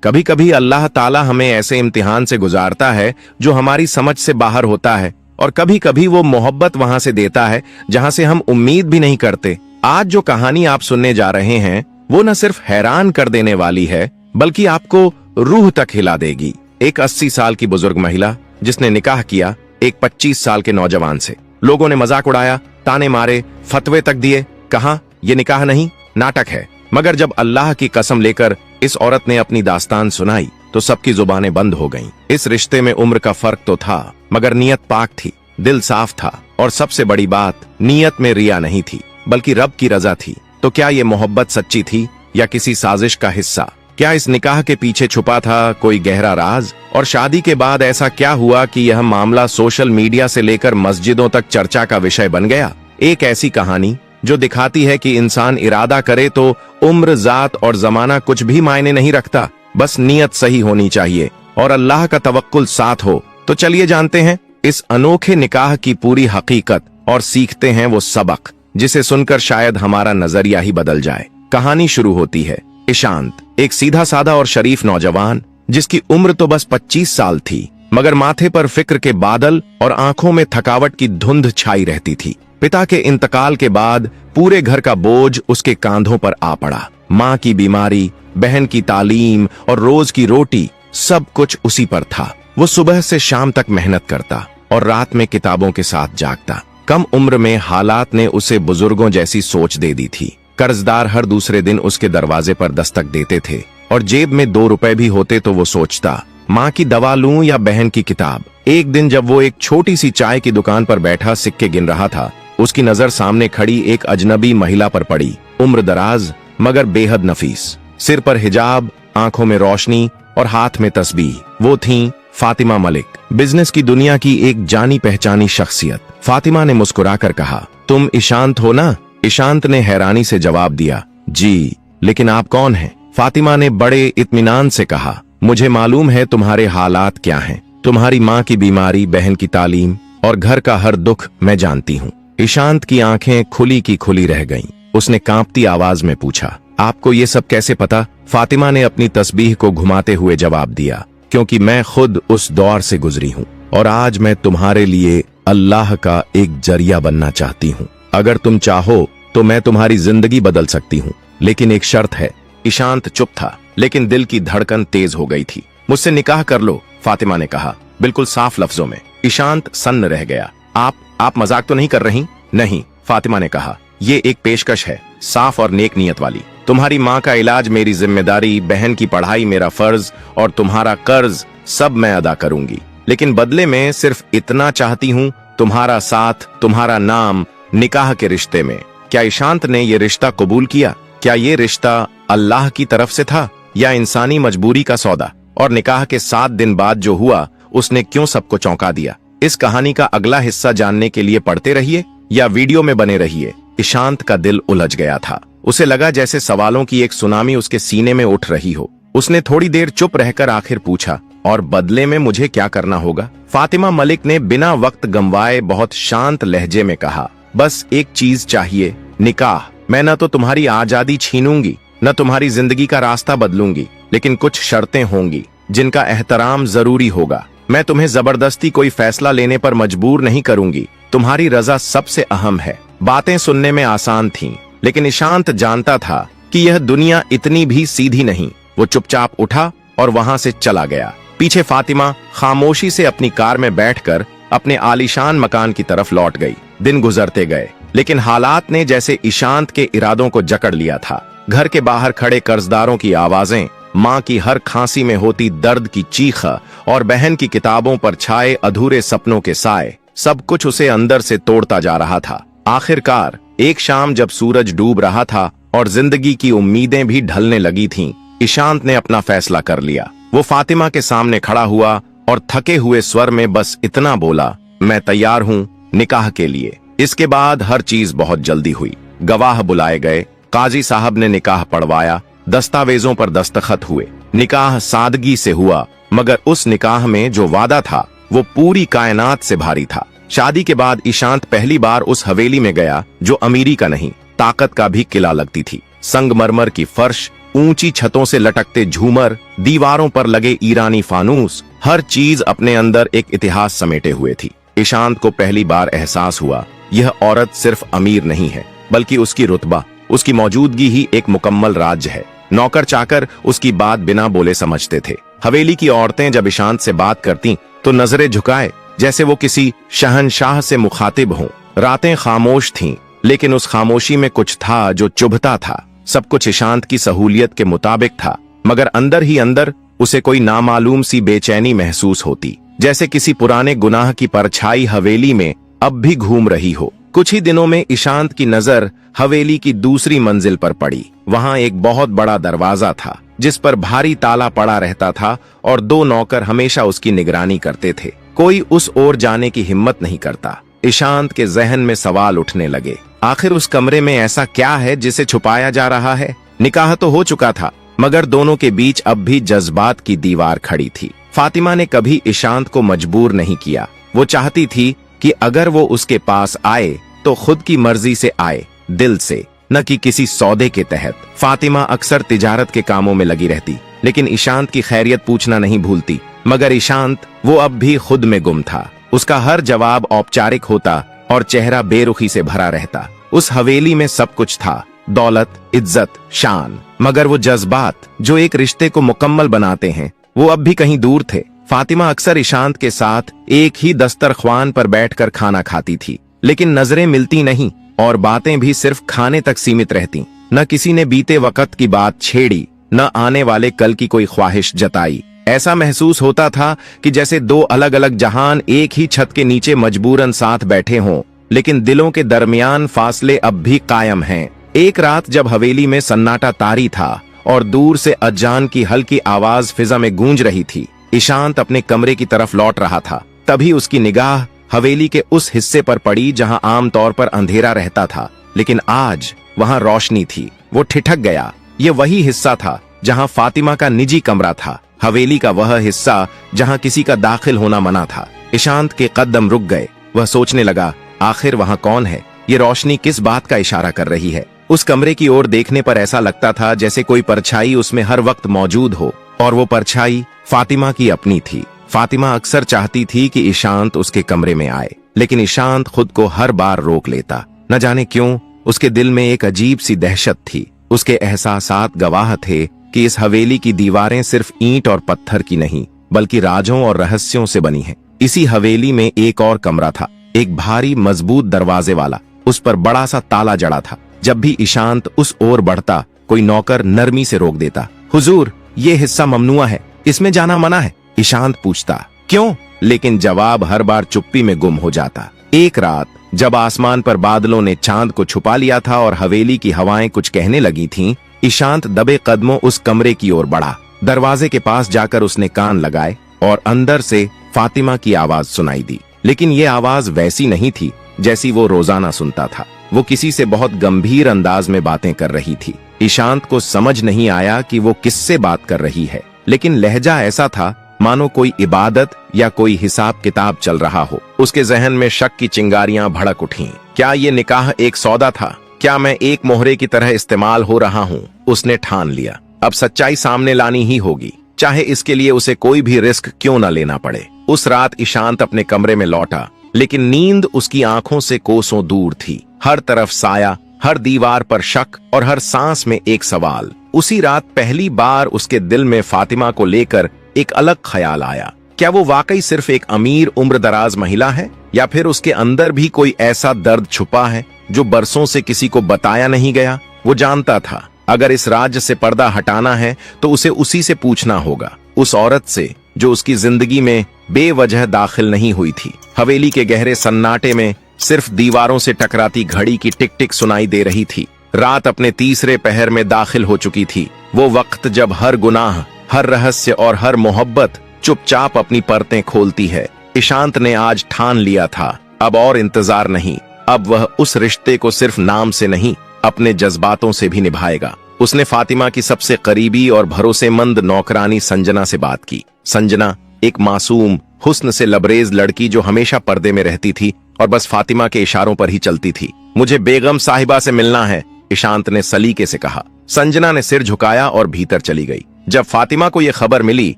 कभी कभी अल्लाह ताला हमें ऐसे इम्तिहान से गुजारता है जो हमारी समझ से बाहर होता है, और कभी कभी वो मोहब्बत वहां से देता है जहां से हम उम्मीद भी नहीं करते। आज जो कहानी आप सुनने जा रहे हैं वो न सिर्फ हैरान कर देने वाली है बल्कि आपको रूह तक हिला देगी। एक 80 साल की बुजुर्ग महिला जिसने निकाह किया एक 25 साल के नौजवान से। लोगों ने मजाक उड़ाया, ताने मारे, फतवे तक दिए, कहा ये निकाह नहीं नाटक है। मगर जब अल्लाह की कसम लेकर इस औरत ने अपनी दास्तान सुनाई तो सबकी जुबानें बंद हो गईं। इस रिश्ते में उम्र का फर्क तो था मगर नीयत पाक थी, दिल साफ था, और सबसे बड़ी बात नीयत में रिया नहीं थी बल्कि रब की रजा थी। तो क्या ये मोहब्बत सच्ची थी या किसी साजिश का हिस्सा? क्या इस निकाह के पीछे छुपा था कोई गहरा राज? और शादी के बाद ऐसा क्या हुआ कि यह मामला सोशल मीडिया से लेकर मस्जिदों तक चर्चा का विषय बन गया? एक ऐसी कहानी जो दिखाती है कि इंसान इरादा करे तो उम्र, जात और जमाना कुछ भी मायने नहीं रखता, बस नीयत सही होनी चाहिए और अल्लाह का तवक्कुल साथ हो। तो चलिए जानते हैं इस अनोखे निकाह की पूरी हकीकत और सीखते हैं वो सबक जिसे सुनकर शायद हमारा नजरिया ही बदल जाए। कहानी शुरू होती है। ईशांत एक सीधा साधा और शरीफ नौजवान जिसकी उम्र तो बस 25 साल थी, मगर माथे पर फिक्र के बादल और आंखों में थकावट की धुंध छाई रहती थी। पिता के इंतकाल के बाद पूरे घर का बोझ उसके कांधों पर आ पड़ा। माँ की बीमारी, बहन की तालीम और रोज की रोटी, सब कुछ उसी पर था। वो सुबह से शाम तक मेहनत करता और रात में किताबों के साथ जागता। कम उम्र में हालात ने उसे बुजुर्गों जैसी सोच दे दी थी। कर्जदार हर दूसरे दिन उसके दरवाजे पर दस्तक देते थे और जेब में 2 रुपए भी होते तो वो सोचता माँ की दवा लूं या बहन की किताब। एक दिन जब वो एक छोटी सी चाय की दुकान पर बैठा सिक्के गिन रहा था, उसकी नजर सामने खड़ी एक अजनबी महिला पर पड़ी। उम्र दराज मगर बेहद नफीस, सिर पर हिजाब, आंखों में रोशनी और हाथ में तस्बीह। वो थीं फातिमा मलिक, बिजनेस की दुनिया की एक जानी पहचानी शख्सियत। फातिमा ने मुस्कुराकर कहा, तुम ईशांत हो ना? ईशांत ने हैरानी से जवाब दिया, जी, लेकिन आप कौन हैं? फातिमा ने बड़े इत्मीनान से कहा, मुझे मालूम है तुम्हारे हालात क्या हैं। तुम्हारी माँ की बीमारी, बहन की तालीम और घर का हर दुख मैं जानती हूँ। ईशांत की आंखें खुली की खुली रह गईं। उसने कांपती आवाज में पूछा, आपको ये सब कैसे पता? फातिमा ने अपनी तस्बीह को घुमाते हुए जवाब दिया, क्योंकि मैं खुद उस दौर से गुजरी हूँ और आज मैं तुम्हारे लिए अल्लाह का एक जरिया बनना चाहती हूँ। अगर तुम चाहो तो मैं तुम्हारी जिंदगी बदल सकती हूँ, लेकिन एक शर्त है। ईशांत चुप था, लेकिन दिल की धड़कन तेज हो गई थी। मुझसे निकाह कर लो, फातिमा ने कहा, बिल्कुल साफ लफ्जों में। ईशांत सन्न रह गया। आप मजाक तो नहीं कर रही? नहीं, फातिमा ने कहा, ये एक पेशकश है, साफ और नेक नियत वाली। तुम्हारी माँ का इलाज मेरी जिम्मेदारी, बहन की पढ़ाई मेरा फर्ज और तुम्हारा कर्ज सब मैं अदा करूंगी। लेकिन बदले में सिर्फ इतना चाहती हूँ, तुम्हारा साथ, तुम्हारा नाम निकाह के रिश्ते में। क्या ईशांत ने ये रिश्ता कबूल किया? क्या ये रिश्ता अल्लाह की तरफ से था या इंसानी मजबूरी का सौदा? और निकाह के 7 दिन बाद जो हुआ उसने क्यों सबको चौंका दिया? इस कहानी का अगला हिस्सा जानने के लिए पढ़ते रहिए या वीडियो में बने रहिए। ईशांत का दिल उलझ गया था। उसे लगा जैसे सवालों की एक सुनामी उसके सीने में उठ रही हो। उसने थोड़ी देर चुप रहकर आखिर पूछा, और बदले में मुझे क्या करना होगा? फातिमा मलिक ने बिना वक्त गंवाए बहुत शांत लहजे में कहा, बस एक चीज चाहिए, निकाह। मैं न तो तुम्हारी आजादी छीनूंगी न तुम्हारी जिंदगी का रास्ता बदलूंगी, लेकिन कुछ शर्तें होंगी जिनका एहतराम जरूरी होगा। मैं तुम्हें जबरदस्ती कोई फैसला लेने पर मजबूर नहीं करूंगी। तुम्हारी रजा सबसे अहम है। बातें सुनने में आसान थीं, लेकिन ईशांत जानता था कि यह दुनिया इतनी भी सीधी नहीं। वो चुपचाप उठा और वहां से चला गया। पीछे फातिमा खामोशी से अपनी कार में बैठकर अपने आलीशान मकान की तरफ लौट गई। दिन गुजरते गए, लेकिन हालात ने जैसे ईशांत के इरादों को जकड़ लिया था। घर के बाहर खड़े कर्जदारों की आवाजें, माँ की हर खांसी में होती दर्द की चीख और बहन की किताबों पर छाए अधूरे सपनों के साए, सब कुछ उसे अंदर से तोड़ता जा रहा था। आखिरकार एक शाम जब सूरज डूब रहा था और जिंदगी की उम्मीदें भी ढलने लगी थीं, ईशांत ने अपना फैसला कर लिया। वो फातिमा के सामने खड़ा हुआ और थके हुए स्वर में बस इतना बोला, मैं तैयार हूँ निकाह के लिए। इसके बाद हर चीज बहुत जल्दी हुई। गवाह बुलाए गए, काजी साहब ने निकाह पढ़वाया, दस्तावेजों पर दस्तखत हुए। निकाह सादगी से हुआ, मगर उस निकाह में जो वादा था वो पूरी कायनात से भारी था। शादी के बाद ईशांत पहली बार उस हवेली में गया जो अमीरी का नहीं, ताकत का भी किला लगती थी। संगमरमर की फर्श, ऊंची छतों से लटकते झूमर, दीवारों पर लगे ईरानी फानूस, हर चीज अपने अंदर एक इतिहास समेटे हुए थी। ईशांत को पहली बार एहसास हुआ, यह औरत सिर्फ अमीर नहीं है, बल्कि उसकी रुतबा, उसकी मौजूदगी ही एक मुकम्मल राज्य है। नौकर चाकर उसकी बात बिना बोले समझते थे। हवेली की औरतें जब ईशांत से बात करती तो नजरें झुकाए, जैसे वो किसी शहंशाह से मुखातिब हों। रातें खामोश थीं, लेकिन उस खामोशी में कुछ था जो चुभता था। सब कुछ ईशांत की सहूलियत के मुताबिक था, मगर अंदर ही अंदर उसे कोई नामालूम सी बेचैनी महसूस होती, जैसे किसी पुराने गुनाह की परछाई हवेली में अब भी घूम रही हो। कुछ ही दिनों में ईशांत की नजर हवेली की दूसरी मंजिल पर पड़ी। वहां एक बहुत बड़ा दरवाजा था, जिस पर भारी ताला पड़ा रहता था और 2 नौकर हमेशा उसकी निगरानी करते थे। कोई उस ओर जाने की हिम्मत नहीं करता। ईशांत के जहन में सवाल उठने लगे, आखिर उस कमरे में ऐसा क्या है जिसे छुपाया जा रहा है? निकाह तो हो चुका था, मगर दोनों के बीच अब भी जज्बात की दीवार खड़ी थी। फातिमा ने कभी ईशांत को मजबूर नहीं किया। वो चाहती थी कि अगर वो उसके पास आए तो खुद की मर्जी से आए, दिल से, न कि किसी सौदे के तहत। फातिमा अक्सर तिजारत के कामों में लगी रहती, लेकिन ईशांत की खैरियत पूछना नहीं भूलती। मगर ईशांत, वो अब भी खुद में गुम था। उसका हर जवाब औपचारिक होता और चेहरा बेरुखी से भरा रहता। उस हवेली में सब कुछ था, दौलत, इज्जत, शान, मगर वो जज्बात जो एक रिश्ते को मुकम्मल बनाते हैं, वो अब भी कहीं दूर थे। फातिमा अक्सर ईशांत के साथ एक ही दस्तरख्वान पर बैठकर खाना खाती थी, लेकिन नजरें मिलती नहीं और बातें भी सिर्फ खाने तक सीमित रहती। न किसी ने बीते वक्त की बात छेड़ी, न आने वाले कल की कोई ख्वाहिश जताई। ऐसा महसूस होता था कि जैसे 2 अलग अलग जहान एक ही छत के नीचे मजबूरन साथ बैठे हों, लेकिन दिलों के दरमियान फासले अब भी कायम हैं। एक रात जब हवेली में सन्नाटा तारी था और दूर से अजान की हल्की आवाज फिजा में गूंज रही थी, ईशांत अपने कमरे की तरफ लौट रहा था। तभी उसकी निगाह हवेली के उस हिस्से पर पड़ी जहां आमतौर पर अंधेरा रहता था, लेकिन आज वहां रोशनी थी। वो ठिठक गया। ये वही हिस्सा था जहां फातिमा का निजी कमरा था, हवेली का वह हिस्सा जहां किसी का दाखिल होना मना था। ईशांत के कदम रुक गए। वह सोचने लगा, आखिर वहां कौन है? ये रोशनी किस बात का इशारा कर रही है? उस कमरे की ओर देखने पर ऐसा लगता था जैसे कोई परछाई उसमें हर वक्त मौजूद हो, और वो परछाई फातिमा की अपनी थी। फातिमा अक्सर चाहती थी कि ईशांत उसके कमरे में आए, लेकिन ईशांत खुद को हर बार रोक लेता। न जाने क्यों उसके दिल में एक अजीब सी दहशत थी। उसके एहसासात गवाह थे कि इस हवेली की दीवारें सिर्फ ईंट और पत्थर की नहीं, बल्कि राजों और रहस्यों से बनी हैं। इसी हवेली में एक और कमरा था, एक भारी मजबूत दरवाजे वाला। उस पर बड़ा सा ताला जड़ा था। जब भी ईशांत उस ओर बढ़ता, कोई नौकर नरमी से रोक देता। हुजूर, ये हिस्सा ममनुआ है, इसमें जाना मना है। ईशांत पूछता, क्यों? लेकिन जवाब हर बार चुप्पी में गुम हो जाता। एक रात जब आसमान पर बादलों ने चांद को छुपा लिया था और हवेली की हवाएं कुछ कहने लगी थीं, ईशांत दबे कदमों उस कमरे की ओर बढ़ा। दरवाजे के पास जाकर उसने कान लगाए और अंदर से फातिमा की आवाज सुनाई दी। लेकिन ये आवाज वैसी नहीं थी जैसी वो रोजाना सुनता था। वो किसी से बहुत गंभीर अंदाज में बातें कर रही थी। ईशांत को समझ नहीं आया कि वो किससे बात कर रही है, लेकिन लहजा ऐसा था मानो कोई इबादत या कोई हिसाब किताब चल रहा हो। उसके जहन में शक की चिंगारियां भड़क उठीं। क्या ये निकाह एक सौदा था? क्या मैं एक मोहरे की तरह इस्तेमाल हो रहा हूँ? उसने ठान लिया, अब सच्चाई सामने लानी ही होगी, चाहे इसके लिए उसे कोई भी रिस्क क्यों न लेना पड़े। उस रात ईशांत अपने कमरे में लौटा, लेकिन नींद उसकी आंखों से कोसों दूर थी। हर तरफ साया, हर दीवार पर शक और हर सांस में एक सवाल। उसी रात पहली बार उसके दिल में फातिमा को लेकर एक अलग ख्याल आया। क्या वो वाकई सिर्फ एक अमीर उम्र दराज महिला है, या फिर उसके अंदर भी कोई ऐसा दर्द छुपा है जो बरसों से किसी को बताया नहीं गया? वो जानता था अगर इस राज्य से पर्दा हटाना है तो उसे उसी से पूछना होगा, उस औरत से जो उसकी जिंदगी में बेवजह दाखिल नहीं हुई थी। हवेली के गहरे सन्नाटे में सिर्फ दीवारों से टकराती घड़ी की टिक टिक सुनाई दे रही थी। रात अपने तीसरे पहर में दाखिल हो चुकी थी। वो वक्त जब हर गुनाह, हर रहस्य और हर मोहब्बत चुपचाप अपनी परतें खोलती है। ईशांत ने आज ठान लिया था, अब और इंतजार नहीं। अब वह उस रिश्ते को सिर्फ नाम से नहीं, अपने जज्बातों से भी निभाएगा। उसने फातिमा की सबसे करीबी और भरोसेमंद नौकरानी संजना से बात की। संजना एक मासूम, हुस्न से लबरेज लड़की जो हमेशा पर्दे में रहती थी और बस फातिमा के इशारों पर ही चलती थी। मुझे बेगम साहिबा से मिलना है, ईशांत ने सलीके से कहा। संजना ने सिर झुकाया और भीतर चली गई। जब फातिमा को यह खबर मिली,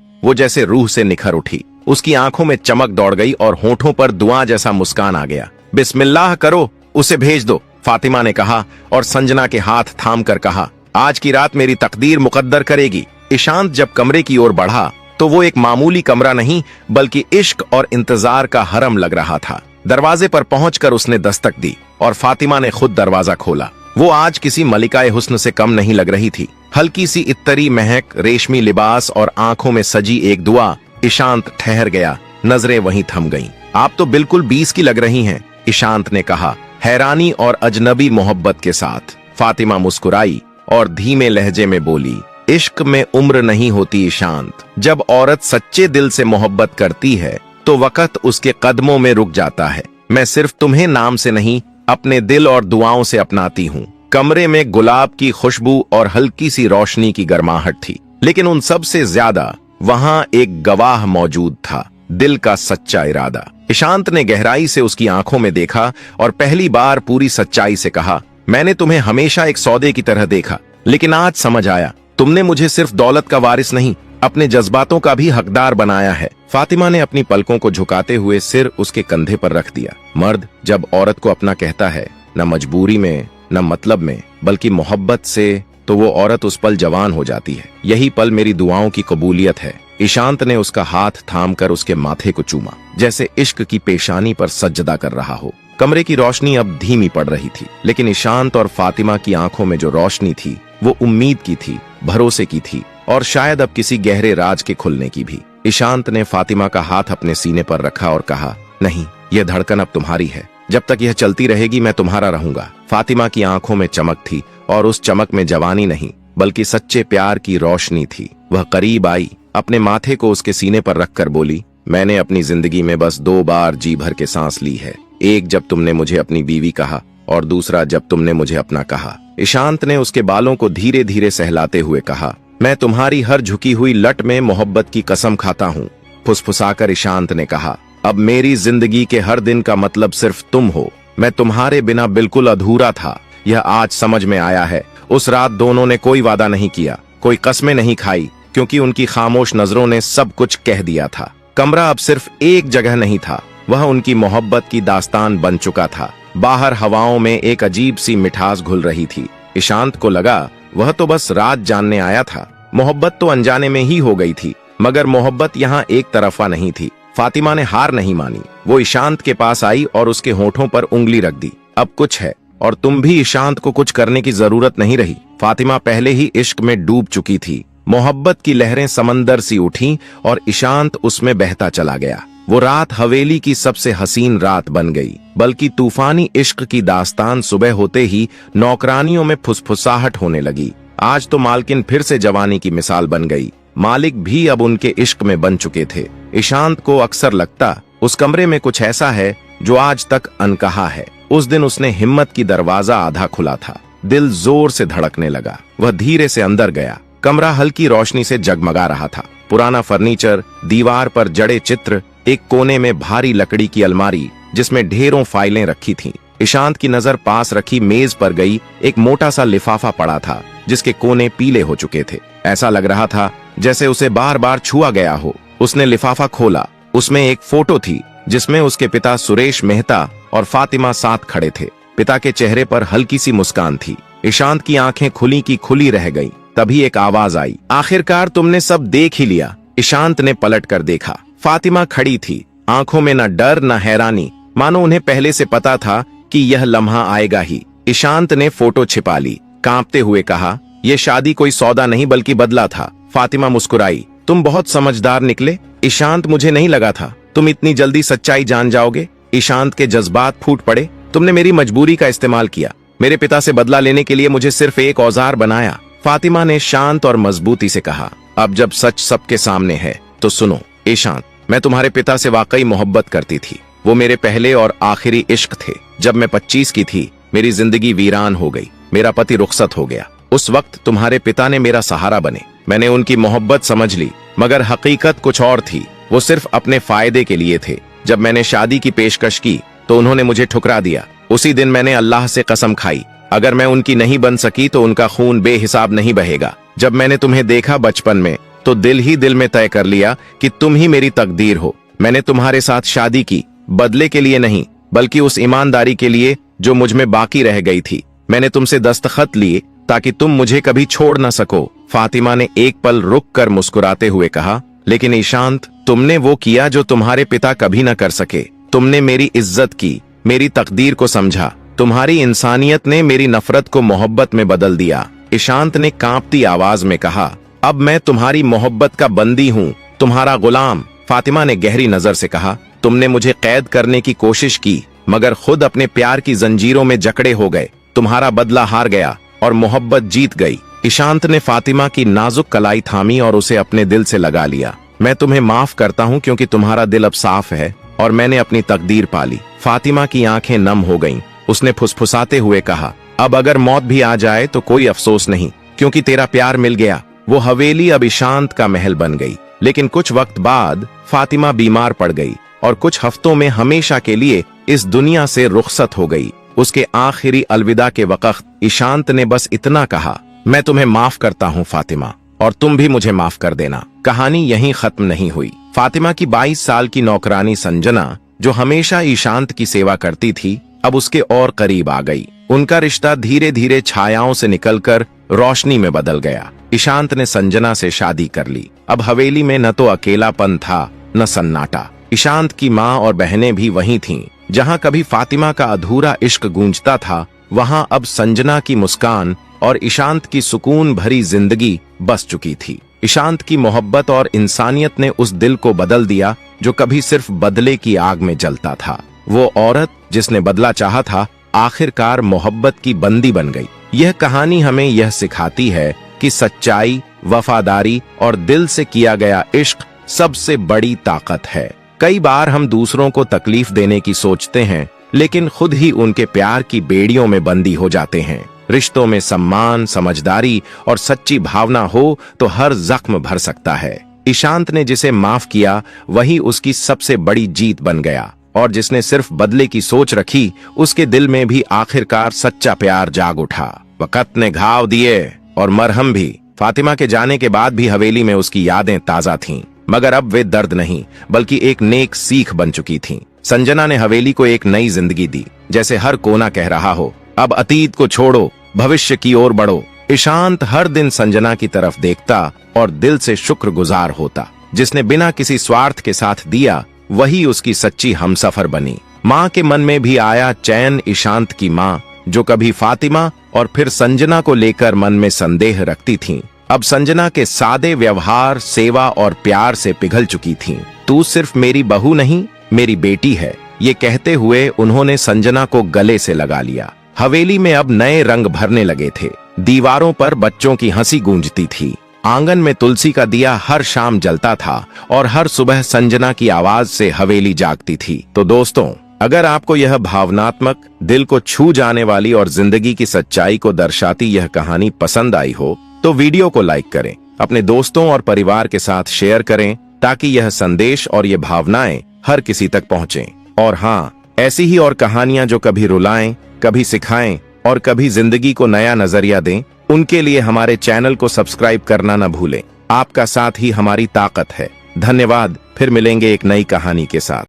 वो जैसे रूह से निखर उठी। उसकी आंखों में चमक दौड़ गई और होठों पर दुआ जैसा मुस्कान आ गया। बिस्मिल्लाह करो, उसे भेज दो, फातिमा ने कहा और संजना के हाथ थाम कर कहा, आज की रात मेरी तकदीर मुकद्दर करेगी। ईशांत जब कमरे की ओर बढ़ा तो वो एक मामूली कमरा नहीं बल्कि इश्क और इंतजार का हरम लग रहा था। दरवाजे पर पहुंचकर उसने दस्तक दी और फातिमा ने खुद दरवाजा खोला। वो आज किसी मलिकाए हुस्न से कम नहीं लग रही थी। हल्की सी इत्तरी महक, रेशमी लिबास और आंखों में सजी एक दुआ। ईशांत ठहर गया, नजरें वहीं थम गईं। आप तो बिल्कुल 20 की लग रही हैं, ईशांत ने कहा, हैरानी और अजनबी मोहब्बत के साथ। फातिमा मुस्कुराई और धीमे लहजे में बोली, इश्क में उम्र नहीं होती ईशांत। जब औरत सच्चे दिल से मोहब्बत करती है तो वक्त उसके कदमों में रुक जाता है। मैं सिर्फ तुम्हें नाम से नहीं, अपने दिल और दुआओं से अपनाती हूँ। कमरे में गुलाब की खुशबू और हल्की सी रोशनी की गर्माहट थी, लेकिन उन सब से ज्यादा वहां एक गवाह मौजूद था, दिल का सच्चा इरादा। ईशांत ने गहराई से उसकी आंखों में देखा और पहली बार पूरी सच्चाई से कहा, मैंने तुम्हें हमेशा एक सौदे की तरह देखा, लेकिन आज समझ आया, तुमने मुझे सिर्फ दौलत का वारिस नहीं, अपने जज्बातों का भी हकदार बनाया है। फातिमा ने अपनी पलकों को झुकाते हुए सिर उसके कंधे पर रख दिया। मर्द जब औरत को अपना कहता है, न मजबूरी में न मतलब में बल्कि मोहब्बत से, तो वो औरत उस पल जवान हो जाती है। यही पल मेरी दुआओं की कबूलियत है। ईशांत ने उसका हाथ थामकर उसके माथे को चूमा, जैसे इश्क की पेशानी पर सज्जदा कर रहा हो। कमरे की रोशनी अब धीमी पड़ रही थी, लेकिन ईशांत और फातिमा की आंखों में जो रोशनी थी वो उम्मीद की थी, भरोसे की थी और शायद अब किसी गहरे राज के खुलने की भी। ईशांत ने फातिमा का हाथ अपने सीने पर रखा और कहा, नहीं, यह धड़कन अब तुम्हारी है। जब तक यह चलती रहेगी मैं तुम्हारा रहूंगा। फातिमा की आंखों में चमक थी और उस चमक में जवानी नहीं बल्कि सच्चे प्यार की रोशनी थी। वह करीब आई, अपने माथे को उसके सीने पर रखकर बोली, मैंने अपनी जिंदगी में बस 2 बार जी भर के सांस ली है। एक जब तुमने मुझे अपनी बीवी कहा और दूसरा जब तुमने मुझे अपना कहा। ईशांत ने उसके बालों को धीरे धीरे सहलाते हुए कहा, मैं तुम्हारी हर झुकी हुई लट में मोहब्बत की कसम खाता हूँ। फुसफुसाकर ईशांत ने कहा, अब मेरी जिंदगी के हर दिन का मतलब सिर्फ तुम हो। मैं तुम्हारे बिना बिल्कुल अधूरा था, यह आज समझ में आया है। उस रात दोनों ने कोई वादा नहीं किया, कोई कस्में नहीं खाई, क्योंकि उनकी खामोश नजरों ने सब कुछ कह दिया था। कमरा अब सिर्फ एक जगह नहीं था, वह उनकी मोहब्बत की दास्तान बन चुका था। बाहर हवाओं में एक अजीब सी मिठास घुल रही थी। ईशांत को लगा वह तो बस राज जानने आया था, मोहब्बत तो अनजाने में ही हो गई थी। मगर मोहब्बत यहाँ एक तरफा नहीं थी। फातिमा ने हार नहीं मानी। वो ईशांत के पास आई और उसके होठों पर उंगली रख दी। अब कुछ है और तुम भी ईशांत को कुछ करने की जरूरत नहीं रही। फातिमा पहले ही इश्क में डूब चुकी थी। मोहब्बत की लहरें समंदर सी उठी और ईशांत उसमें बहता चला गया। वो रात हवेली की सबसे हसीन रात बन गई, बल्कि तूफानी इश्क की दास्तान सुबह होते ही नौकरानियों में फुसफुसाहट होने लगी। आज तो मालकिन फिर से जवानी की मिसाल बन गई। मालिक भी अब उनके इश्क में बन चुके थे। ईशांत को अक्सर लगता उस कमरे में कुछ ऐसा है जो आज तक अनकहा है। उस दिन उसने हिम्मत की दरवाजा आधा खुला था। दिल जोर से धड़कने लगा। वह धीरे से अंदर गया। कमरा हल्की रोशनी से जगमगा रहा था। पुराना फर्नीचर, दीवार पर जड़े चित्र, एक कोने में भारी लकड़ी की अलमारी जिसमें ढेरों फाइलें रखी थीं। ईशांत की नजर पास रखी मेज पर गई। एक मोटा सा लिफाफा पड़ा था जिसके कोने पीले हो चुके थे। ऐसा लग रहा था जैसे उसे बार बार छुआ गया हो। उसने लिफाफा खोला। उसमें एक फोटो थी जिसमें उसके पिता सुरेश मेहता और फातिमा साथ खड़े थे। पिता के चेहरे पर हल्की सी मुस्कान थी। ईशांत की आंखें खुली की खुली रह गईं। तभी एक आवाज आई, आखिरकार तुमने सब देख ही लिया। ईशांत ने पलट कर देखा। फातिमा खड़ी थी, आंखों में न डर न हैरानी, मानो उन्हें पहले से पता था कि यह लम्हा आएगा ही। ईशांत ने फोटो छिपा ली, कांपते हुए कहा, यह शादी कोई सौदा नहीं बल्कि बदला था। फातिमा मुस्कुराई, तुम बहुत समझदार निकले। ईशांत, मुझे नहीं लगा था तुम इतनी जल्दी सच्चाई जान जाओगे। ईशांत के जज्बात फूट पड़े। तुमने मेरी मजबूरी का इस्तेमाल किया। मेरे पिता से बदला लेने के लिए मुझे सिर्फ एक औजार बनाया। फातिमा ने शांत और मजबूती से कहा, अब जब सच सबके सामने है तो सुनो। ईशांत, मैं तुम्हारे पिता से वाकई मोहब्बत करती थी। वो मेरे पहले और आखिरी इश्क थे। जब मैं 25 की थी मेरी जिंदगी वीरान हो गई। मेरा पति रुखसत हो गया। उस वक्त तुम्हारे पिता ने मेरा सहारा बने। मैंने उनकी मोहब्बत समझ ली, मगर हकीकत कुछ और थी। वो सिर्फ अपने फायदे के लिए थे। जब मैंने शादी की पेशकश की तो उन्होंने मुझे ठुकरा दिया। उसी दिन मैंने अल्लाह से कसम खाई, अगर मैं उनकी नहीं बन सकी तो उनका खून बेहिसाब नहीं बहेगा। जब मैंने तुम्हें देखा बचपन में तो दिल ही दिल में तय कर लिया कि तुम ही मेरी तकदीर हो। मैंने तुम्हारे साथ शादी की, बदले के लिए नहीं बल्कि उस ईमानदारी के लिए जो मुझ में बाकी रह गई थी। मैंने तुमसे दस्तखत लिए ताकि तुम मुझे कभी छोड़ न सको। फातिमा ने एक पल रुक कर मुस्कुराते हुए कहा, लेकिन ईशांत, तुमने वो किया जो तुम्हारे पिता कभी न कर सके। तुमने मेरी इज्जत की, मेरी तकदीर को समझा। तुम्हारी इंसानियत ने मेरी नफरत को मोहब्बत में बदल दिया। ईशांत ने कांपती आवाज में कहा, अब मैं तुम्हारी मोहब्बत का बंदी हूँ, तुम्हारा गुलाम। फातिमा ने गहरी नजर से कहा, तुमने मुझे कैद करने की कोशिश की मगर खुद अपने प्यार की जंजीरों में जकड़े हो गए। तुम्हारा बदला हार गया और मोहब्बत जीत गई। ईशांत ने फातिमा की नाजुक कलाई थामी और उसे अपने दिल से लगा लिया। मैं तुम्हें माफ करता हूँ क्योंकि तुम्हारा दिल अब साफ है और मैंने अपनी तकदीर पाली। फातिमा की आंखें नम हो गईं। उसने फुसफुसाते हुए कहा, अब अगर मौत भी आ जाए तो कोई अफसोस नहीं, क्योंकि तेरा प्यार मिल गया। वो हवेली अब ईशांत का महल बन गई। लेकिन कुछ वक्त बाद फातिमा बीमार पड़ गई और कुछ हफ्तों में हमेशा के लिए इस दुनिया से रुखसत हो गई। उसके आखिरी अलविदा के वक्त ईशांत ने बस इतना कहा, मैं तुम्हें माफ करता हूँ फातिमा, और तुम भी मुझे माफ कर देना। कहानी यहीं खत्म नहीं हुई। फातिमा की 22 साल की नौकरानी संजना, जो हमेशा ईशांत की सेवा करती थी, अब उसके और करीब आ गई। उनका रिश्ता धीरे धीरे छायाओं से निकलकर रोशनी में बदल गया। ईशांत ने संजना से शादी कर ली। अब हवेली में न तो अकेलापन था न सन्नाटा। ईशांत की माँ और बहनें भी वहीं थीं। जहाँ कभी फातिमा का अधूरा इश्क गूंजता था, वहाँ अब संजना की मुस्कान और ईशांत की सुकून भरी जिंदगी बस चुकी थी। ईशांत की मोहब्बत और इंसानियत ने उस दिल को बदल दिया जो कभी सिर्फ बदले की आग में जलता था। वो औरत जिसने बदला चाहा था, आखिरकार मोहब्बत की बंदी बन गई। यह कहानी हमें यह सिखाती है कि सच्चाई, वफादारी और दिल से किया गया इश्क सबसे बड़ी ताकत है। कई बार हम दूसरों को तकलीफ देने की सोचते हैं, लेकिन खुद ही उनके प्यार की बेड़ियों में बंदी हो जाते हैं। रिश्तों में सम्मान, समझदारी और सच्ची भावना हो तो हर जख्म भर सकता है। ईशांत ने जिसे माफ किया वही उसकी सबसे बड़ी जीत बन गया, और जिसने सिर्फ बदले की सोच रखी, उसके दिल में भी आखिरकार सच्चा प्यार जाग उठा। वक्त ने घाव दिए और मरहम भी। फातिमा के जाने के बाद भी हवेली में उसकी यादें ताजा थीं, मगर अब वे दर्द नहीं बल्कि एक नेक सीख बन चुकी थीं। संजना ने हवेली को एक नई जिंदगी दी, जैसे हर कोना कह रहा हो, अब अतीत को छोड़ो, भविष्य की ओर बढ़ो। ईशांत हर दिन संजना की तरफ देखता और दिल से शुक्रगुजार होता। जिसने बिना किसी स्वार्थ के साथ दिया, वही उसकी सच्ची हमसफर बनी। माँ के मन में भी आया चैन। ईशांत की माँ, जो कभी फातिमा और फिर संजना को लेकर मन में संदेह रखती थीं, अब संजना के सादे व्यवहार, सेवा और प्यार से पिघल चुकी थीं। तू सिर्फ मेरी बहू नहीं, मेरी बेटी है, ये कहते हुए उन्होंने संजना को गले से लगा लिया। हवेली में अब नए रंग भरने लगे थे। दीवारों पर बच्चों की हंसी गूंजती थी। आंगन में तुलसी का दिया हर शाम जलता था और हर सुबह संजना की आवाज से हवेली जागती थी। तो दोस्तों, अगर आपको यह भावनात्मक, दिल को छू जाने वाली और जिंदगी की सच्चाई को दर्शाती यह कहानी पसंद आई हो तो वीडियो को लाइक करें, अपने दोस्तों और परिवार के साथ शेयर करें, ताकि यह संदेश और ये भावनाएं हर किसी तक पहुंचें। और हाँ, ऐसी ही और कहानियां जो कभी रुलाएं, कभी सिखाएं और कभी जिंदगी को नया नजरिया दें, उनके लिए हमारे चैनल को सब्सक्राइब करना न भूलें। आपका साथ ही हमारी ताकत है। धन्यवाद। फिर मिलेंगे एक नई कहानी के साथ।